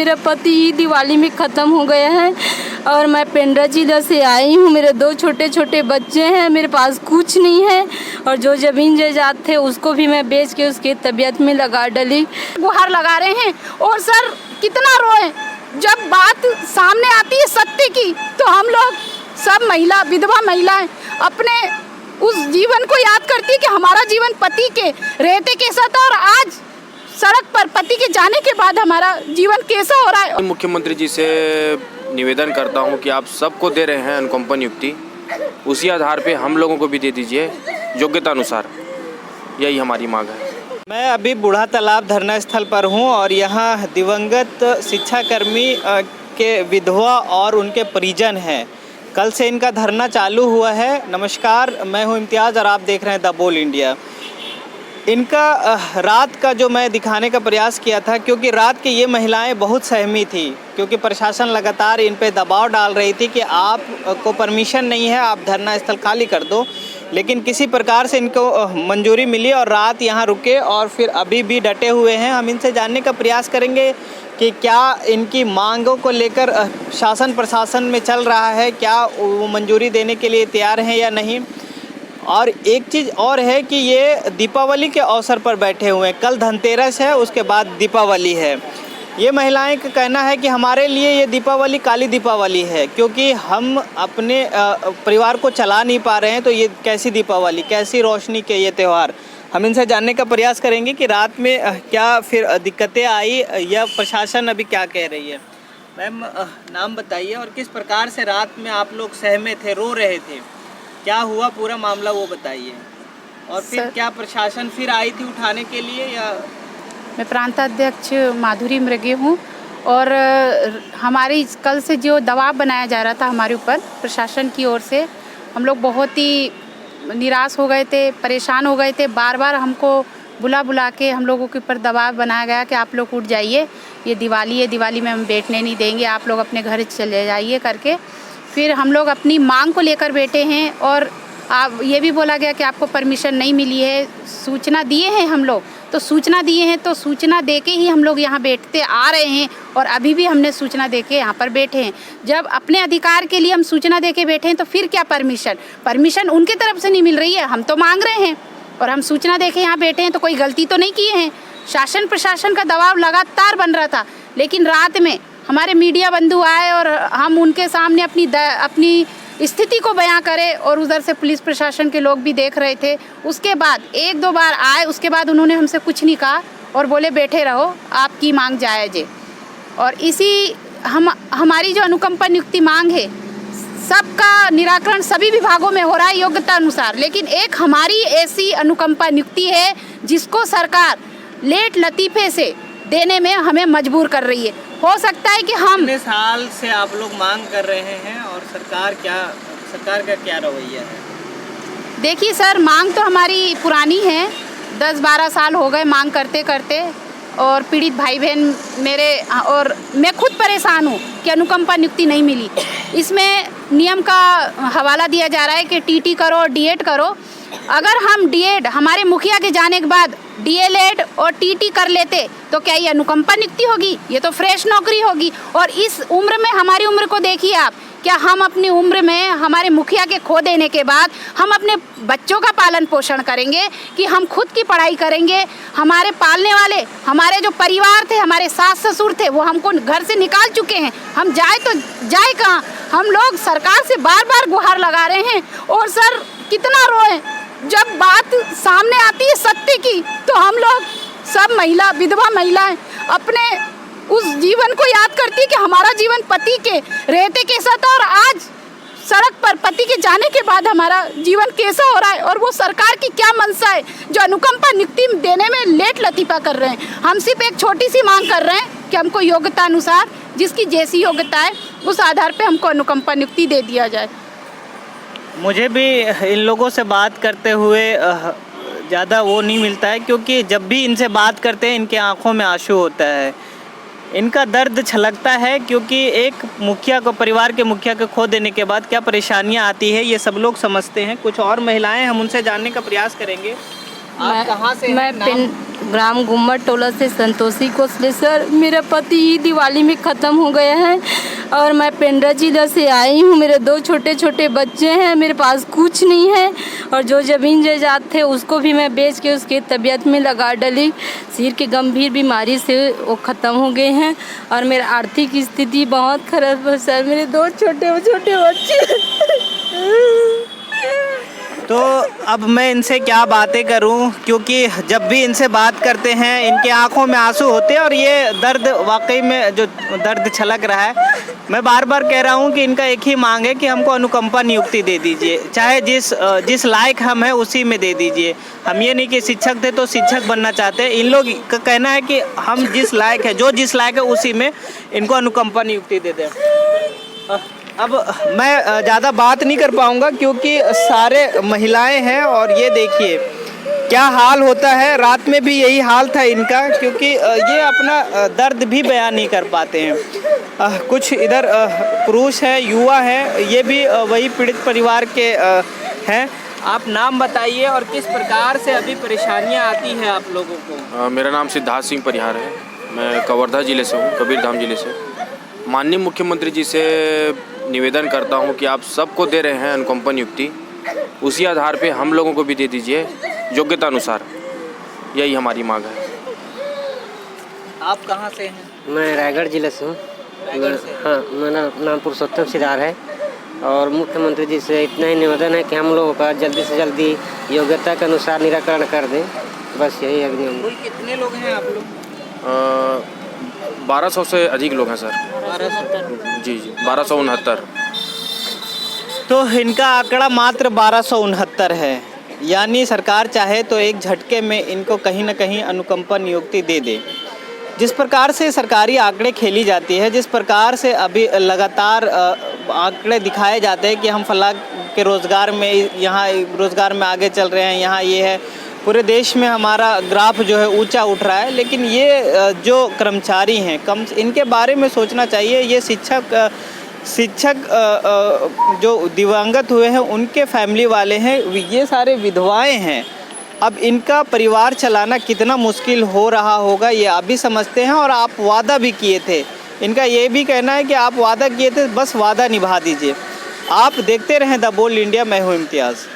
मेरा पति ही दिवाली में ख़त्म हो गया है और मैं पेंड्रा जिला से आई हूँ। मेरे 2 छोटे छोटे बच्चे हैं, मेरे पास कुछ नहीं है और जो ज़मीन जायदाद थे उसको भी मैं बेच के उसकी तबीयत में लगा डाली। गुहार लगा रहे हैं और सर कितना रोए जब बात सामने आती है सत्य की, तो हम लोग सब महिला विधवा महिलाएं अपने उस जीवन को याद करती है कि हमारा जीवन पति के रहते कैसा था और आज सड़क पर पति के जाने के बाद हमारा जीवन कैसा हो रहा है। मुख्यमंत्री जी से निवेदन करता हूं कि आप सबको दे रहे हैं अनुकंपा नियुक्ति, उसी आधार पे हम लोगों को भी दे दीजिए योग्यता अनुसार, यही हमारी मांग है। मैं अभी बूढ़ा तालाब धरना स्थल पर हूं और यहां दिवंगत शिक्षाकर्मी के विधवा और उनके परिजन हैं। कल से इनका धरना चालू हुआ है। नमस्कार, मैं हूं इम्तियाज़ और आप देख रहे हैं द बोल इंडिया। इनका रात का जो मैं दिखाने का प्रयास किया था, क्योंकि रात के ये महिलाएं बहुत सहमी थी, क्योंकि प्रशासन लगातार इन पे दबाव डाल रही थी कि आपको परमिशन नहीं है, आप धरना स्थल खाली कर दो, लेकिन किसी प्रकार से इनको मंजूरी मिली और रात यहाँ रुके और फिर अभी भी डटे हुए हैं। हम इनसे जानने का प्रयास करेंगे कि क्या इनकी मांगों को लेकर शासन प्रशासन में चल रहा है, क्या वो मंजूरी देने के लिए तैयार हैं या नहीं। और एक चीज़ और है कि ये दीपावली के अवसर पर बैठे हुए हैं। कल धनतेरस है, उसके बाद दीपावली है। ये महिलाएं का कहना है कि हमारे लिए ये दीपावली काली दीपावली है, क्योंकि हम अपने परिवार को चला नहीं पा रहे हैं, तो ये कैसी दीपावली, कैसी रोशनी के ये त्यौहार। हम इनसे जानने का प्रयास करेंगे कि रात में क्या फिर दिक्कतें आई या प्रशासन अभी क्या कह रही है। मैम, नाम बताइए और किस प्रकार से रात में आप लोग सहमे थे, रो रहे थे, क्या हुआ पूरा मामला वो बताइए। और फिर क्या प्रशासन फिर आई थी उठाने के लिए या? मैं प्रांताध्यक्ष माधुरी मृगे हूँ और हमारी कल से जो दबाव बनाया जा रहा था हमारे ऊपर प्रशासन की ओर से, हम लोग बहुत ही निराश हो गए थे, परेशान हो गए थे। बार बार हमको बुला के हम लोगों के ऊपर दबाव बनाया गया कि आप लोग उठ जाइए, ये दिवाली है, दिवाली में हम बैठने नहीं देंगे, आप लोग अपने घर चले जाइए करके। फिर हम लोग अपनी मांग को लेकर बैठे हैं और आप ये भी बोला गया कि आपको परमिशन नहीं मिली है। सूचना दिए हैं हम लोग, तो सूचना दिए हैं तो सूचना देके ही हम लोग यहाँ बैठते आ रहे हैं और अभी भी हमने सूचना देके यहाँ पर बैठे हैं। जब अपने अधिकार के लिए हम सूचना देके बैठे हैं तो फिर क्या परमिशन उनके तरफ से नहीं मिल रही है। हम तो मांग रहे हैं और हम सूचना देके यहाँ बैठे हैं, तो कोई गलती तो नहीं किए हैं। शासन प्रशासन का दबाव लगातार बन रहा था, लेकिन रात में हमारे मीडिया बंधु आए और हम उनके सामने अपनी स्थिति को बयां करें और उधर से पुलिस प्रशासन के लोग भी देख रहे थे। उसके बाद 1-2 बार आए, उसके बाद उन्होंने हमसे कुछ नहीं कहा और बोले बैठे रहो, आपकी मांग जायज़ है। और इसी हमारी जो अनुकंपा नियुक्ति मांग है, सबका निराकरण सभी विभागों में हो रहा है योग्यता अनुसार, लेकिन एक हमारी ऐसी अनुकंपा नियुक्ति है जिसको सरकार लेट लतीफ़े से देने में हमें मजबूर कर रही है। हो सकता है कि हम कितने साल से आप लोग मांग कर रहे हैं और सरकार का क्या रवैया है? देखिए सर, मांग तो हमारी पुरानी है, 10-12 साल हो गए मांग करते करते, और पीड़ित भाई बहन मेरे और मैं खुद परेशान हूँ कि अनुकंपा नियुक्ति नहीं मिली। इसमें नियम का हवाला दिया जा रहा है कि टीटी करो, डीएड करो। अगर हम डीएड हमारे मुखिया के जाने के बाद डीएलएड और टीटी कर लेते तो क्या ये अनुकंपा नियुक्ति होगी? ये तो फ्रेश नौकरी होगी। और इस उम्र में, हमारी उम्र को देखिए आप, क्या हम अपनी उम्र में हमारे मुखिया के खो देने के बाद हम अपने बच्चों का पालन पोषण करेंगे कि हम खुद की पढ़ाई करेंगे? हमारे पालने वाले, हमारे जो परिवार थे, हमारे सास ससुर थे, वो हमको घर से निकाल चुके हैं। हम जाए तो जाए कहाँ? हम लोग सरकार से बार बार गुहार लगा रहे हैं और सर कितना रोए जब बात सामने आती है सत्य की, तो हम लोग सब महिला विधवा महिलाएं अपने उस जीवन को याद करती है कि हमारा जीवन पति के रहते कैसा था और आज सड़क पर पति के जाने के बाद हमारा जीवन कैसा हो रहा है। और वो सरकार की क्या मंशा है जो अनुकंपा नियुक्ति देने में लेट लतीफ़ा कर रहे हैं। हम सिर्फ एक छोटी सी मांग कर रहे हैं कि हमको योग्यता अनुसार, जिसकी जैसी योग्यता है उस आधार पर हमको अनुकंपा नियुक्ति दे दिया जाए। मुझे भी इन लोगों से बात करते हुए ज़्यादा वो नहीं मिलता है, क्योंकि जब भी इनसे बात करते हैं इनके आंखों में आंसू होता है, इनका दर्द छलकता है, क्योंकि एक मुखिया को, परिवार के मुखिया को खो देने के बाद क्या परेशानियां आती है ये सब लोग समझते हैं। कुछ और महिलाएं, हम उनसे जानने का प्रयास करेंगे। आप कहाँ से? ग्राम गुम्मट टोला से संतोषी कोसले सर। मेरा पति ही दिवाली में ख़त्म हो गया है और मैं पेंड्रा जिला से आई हूँ। मेरे 2 छोटे छोटे बच्चे हैं, मेरे पास कुछ नहीं है और जो ज़मीन जायदाद थे उसको भी मैं बेच के उसके तबीयत में लगा डाली। सिर की गंभीर बीमारी से वो ख़त्म हो गए हैं और मेरा आर्थिक स्थिति बहुत खराब है सर। मेरे 2 छोटे छोटे बच्चे। तो अब मैं इनसे क्या बातें करूं, क्योंकि जब भी इनसे बात करते हैं इनके आंखों में आंसू होते हैं और ये दर्द वाकई में जो दर्द छलक रहा है। मैं बार बार कह रहा हूं कि इनका एक ही मांग है कि हमको अनुकंपा नियुक्ति दे दीजिए, चाहे जिस लायक हम हैं उसी में दे दीजिए। हम ये नहीं कि शिक्षक थे तो शिक्षक बनना चाहते हैं। इन लोग का कहना है कि हम जिस लायक है, जिस लायक है उसी में इनको अनुकंपा नियुक्ति दे दें। अब मैं ज़्यादा बात नहीं कर पाऊँगा क्योंकि सारे महिलाएं हैं और ये देखिए क्या हाल होता है। रात में भी यही हाल था इनका, क्योंकि ये अपना दर्द भी बयान नहीं कर पाते हैं। कुछ इधर पुरुष है, युवा है, ये भी वही पीड़ित परिवार के हैं। आप नाम बताइए और किस प्रकार से अभी परेशानियां आती हैं आप लोगों को। मेरा नाम सिद्धार्थ सिंह परिहार है। मैं कवर्धा ज़िले से हूँ, कबीरधाम ज़िले से। माननीय मुख्यमंत्री जी से निवेदन करता हूँ कि आप सबको दे रहे हैं अनुकंपा नियुक्ति, उसी आधार पे हम लोगों को भी दे दीजिए योग्यता अनुसार। यही हमारी मांग है। आप कहाँ से हैं? मैं रायगढ़ जिले से हूँ। हाँ, मेरा नाम पुरुषोत्तम सिदार है और मुख्यमंत्री जी से इतना ही निवेदन है कि हम लोगों का जल्दी से जल्दी योग्यता के अनुसार निराकरण कर दें। बस यही है। कुल कितने लोग हैं आप लोग? 1200 से अधिक लोग हैं सर। 1200? जी 1269। तो इनका आंकड़ा मात्र 1269 है, यानी सरकार चाहे तो एक झटके में इनको कहीं ना कहीं अनुकंपा नियुक्ति दे दे। जिस प्रकार से सरकारी आंकड़े खेली जाती है, जिस प्रकार से अभी लगातार आंकड़े दिखाए जाते हैं कि हम फलां के रोज़गार में, यहाँ रोज़गार में आगे चल रहे हैं, यहाँ ये है, पूरे देश में हमारा ग्राफ जो है ऊंचा उठ रहा है। लेकिन ये जो कर्मचारी हैं, इनके बारे में सोचना चाहिए। ये शिक्षक जो दिवंगत हुए हैं उनके फैमिली वाले हैं, ये सारे विधवाएं हैं। अब इनका परिवार चलाना कितना मुश्किल हो रहा होगा ये आप भी समझते हैं। और आप वादा भी किए थे, इनका ये भी कहना है कि आप वादा किए थे, बस वादा निभा दीजिए। आप देखते रहें द बोल्ड इंडिया। मैं हूँ इम्तियाज़।